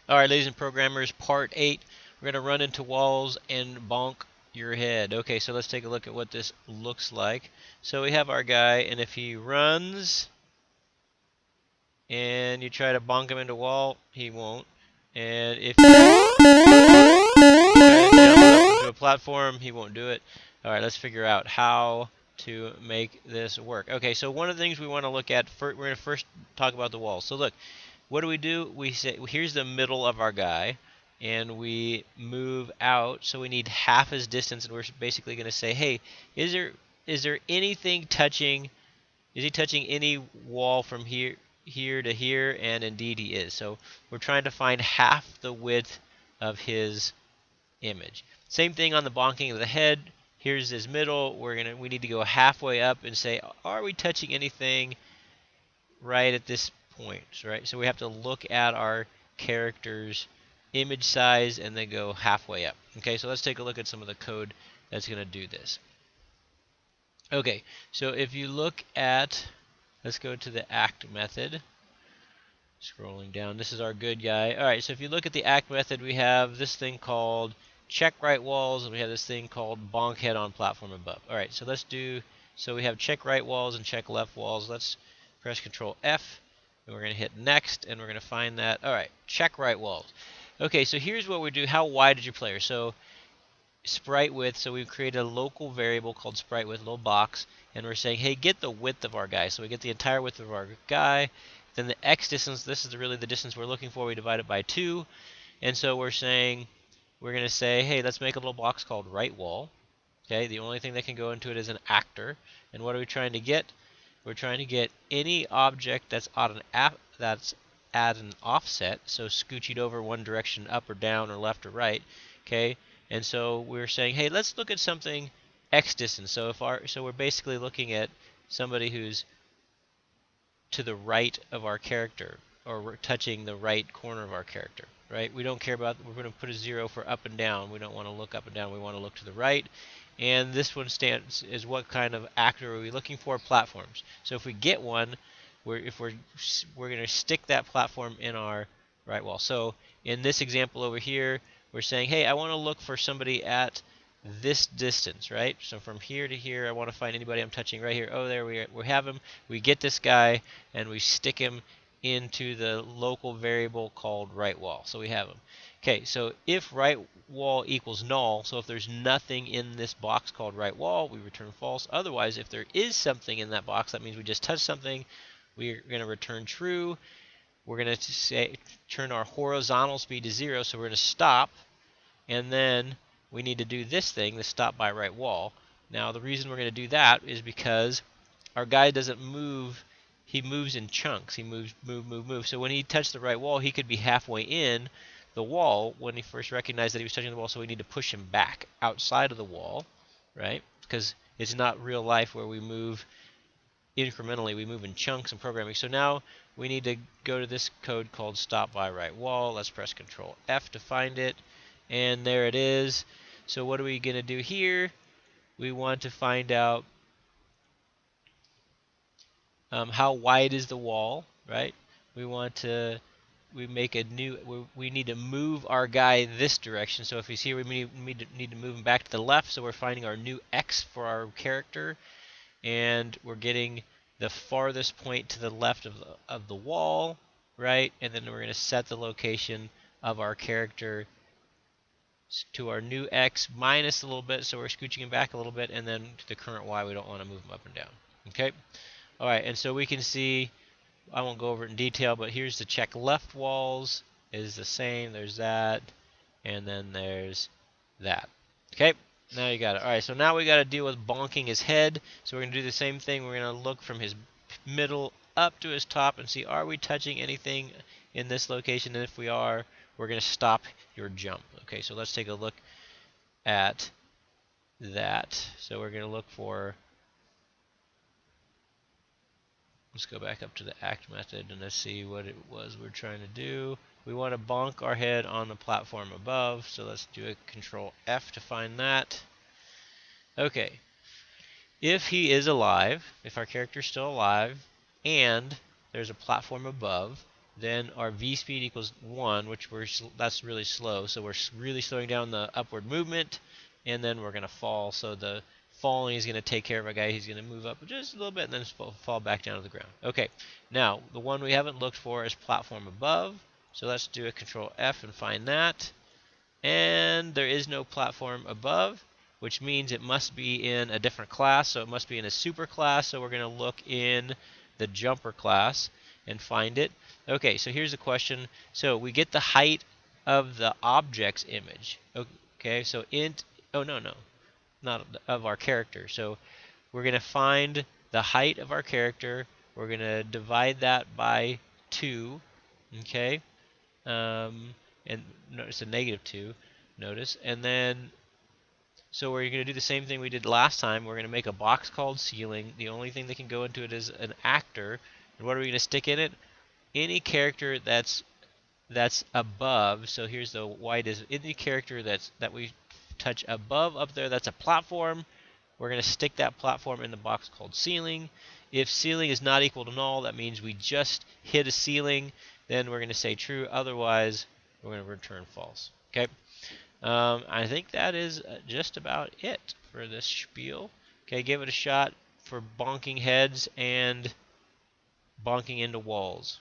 Alright, ladies and programmers, part 8. We're going to run into walls and bonk your head. Okay, so let's take a look at what this looks like. So we have our guy, and if he runs and you try to bonk him into a wall, he won't. And if you try to jump up into a platform, he won't do it. Alright, let's figure out how to make this work. Okay, so one of the things we want to look at, we're going to first talk about the walls. So look, what do? We say, here's the middle of our guy, and we move out, so we need half his distance, and we're basically going to say, hey, is there anything touching, is he touching any wall from here to here? And indeed he is. So we're trying to find half the width of his image. Same thing on the bonking of the head. Here's his middle. We need to go halfway up and say, are we touching anything right at this point, right? So we have to look at our character's image size and then go halfway up. Okay, so let's take a look at some of the code that's going to do this. Okay, so if you look at, let's go to the act method. Scrolling down, this is our good guy. Alright, so if you look at the act method, we have this thing called check right walls, and we have this thing called bonk head on platform above. Alright, so let's do, so we have check right walls and check left walls. Let's press Control F, and we're going to hit next, and we're going to find that. Alright, check right walls. Okay, so here's what we do. How wide is your player? So sprite width, so we've created a local variable called sprite width, little box, and we're saying, hey, get the width of our guy. So we get the entire width of our guy. Then the x distance, this is really the distance we're looking for. We divide it by 2. And so we're saying, we're going to say, hey, let's make a little box called right wall. Okay, the only thing that can go into it is an actor. And what are we trying to get? We're trying to get any object that's at an offset, so scooching over one direction, up or down or left or right. Okay, and so we're saying, hey, let's look at something x distance. So we're basically looking at somebody who's to the right of our character, or we're touching the right corner of our character, right? We don't care about, we're going to put a 0 for up and down. We don't want to look up and down. We want to look to the right. And this one stands is what kind of actor are we looking for? Platforms. So if we get one, we're going to stick that platform in our right wall. So in this example over here, we're saying, hey, I want to look for somebody at this distance, right? So from here to here, I want to find anybody I'm touching right here. Oh, there we have him. We get this guy, and we stick him into the local variable called right wall. So we have him. Okay, so if right wall equals null, so if there's nothing in this box called right wall, we return false. Otherwise, if there is something in that box, that means we just touched something. We're going to return true. We're going to say turn our horizontal speed to 0, so we're going to stop, and then we need to do this thing, the stop by right wall. Now the reason we're going to do that is because our guy doesn't move, he moves in chunks. He moves, move. So when he touched the right wall, he could be halfway in the wall when he first recognized that he was touching the wall, so we need to push him back outside of the wall, right? Because it's not real life where we move incrementally, we move in chunks in programming. So now we need to go to this code called stop by right wall. Let's press Control F to find it. And there it is. So what are we going to do here? We want to find out how wide is the wall, right? We make a new, we need to move our guy this direction. So if he's here, we need to move him back to the left. So we're finding our new X for our character, and we're getting the farthest point to the left of the wall, right? And then we're going to set the location of our character to our new X minus a little bit, so we're scooching him back a little bit, and then to the current Y, we don't want to move him up and down. Okay? Alright, and so we can see, I won't go over it in detail, but here's the check left walls is the same. There's that, and then there's that. Okay? Now you got it. Alright, so now we got to deal with bonking his head. So we're going to do the same thing. We're going to look from his middle up to his top and see, are we touching anything in this location? And if we are, we're going to stop your jump. Okay, so let's take a look at that. So we're going to look for, let's go back up to the act method and let's see what it was we're trying to do. We want to bonk our head on the platform above, so let's do a Control F to find that. Okay, if he is alive, if our character is still alive, and there's a platform above, then our v speed equals 1, which that's really slow. So we're really slowing down the upward movement, and then we're going to fall. So the falling is going to take care of a guy. He's going to move up just a little bit and then fall back down to the ground. Okay, now the one we haven't looked for is platform above. So let's do a control F and find that. And there is no platform above, which means it must be in a different class. So it must be in a super class. So we're going to look in the jumper class and find it. Okay, so here's the question. So we get the height of the object's image. Okay, so int, oh no, not of our character. So we're going to find the height of our character. We're going to divide that by 2, okay? And notice a -2, notice. And then, so we're going to do the same thing we did last time. We're going to make a box called ceiling. The only thing that can go into it is an actor. And what are we going to stick in it? Any character that's above. So here's the white is any character that we touch above up there. That's a platform. We're going to stick that platform in the box called ceiling. If ceiling is not equal to null, that means we just hit a ceiling. Then we're going to say true. Otherwise, we're going to return false. Okay. I think that is just about it for this spiel. Okay, give it a shot for bonking heads and bonking into walls.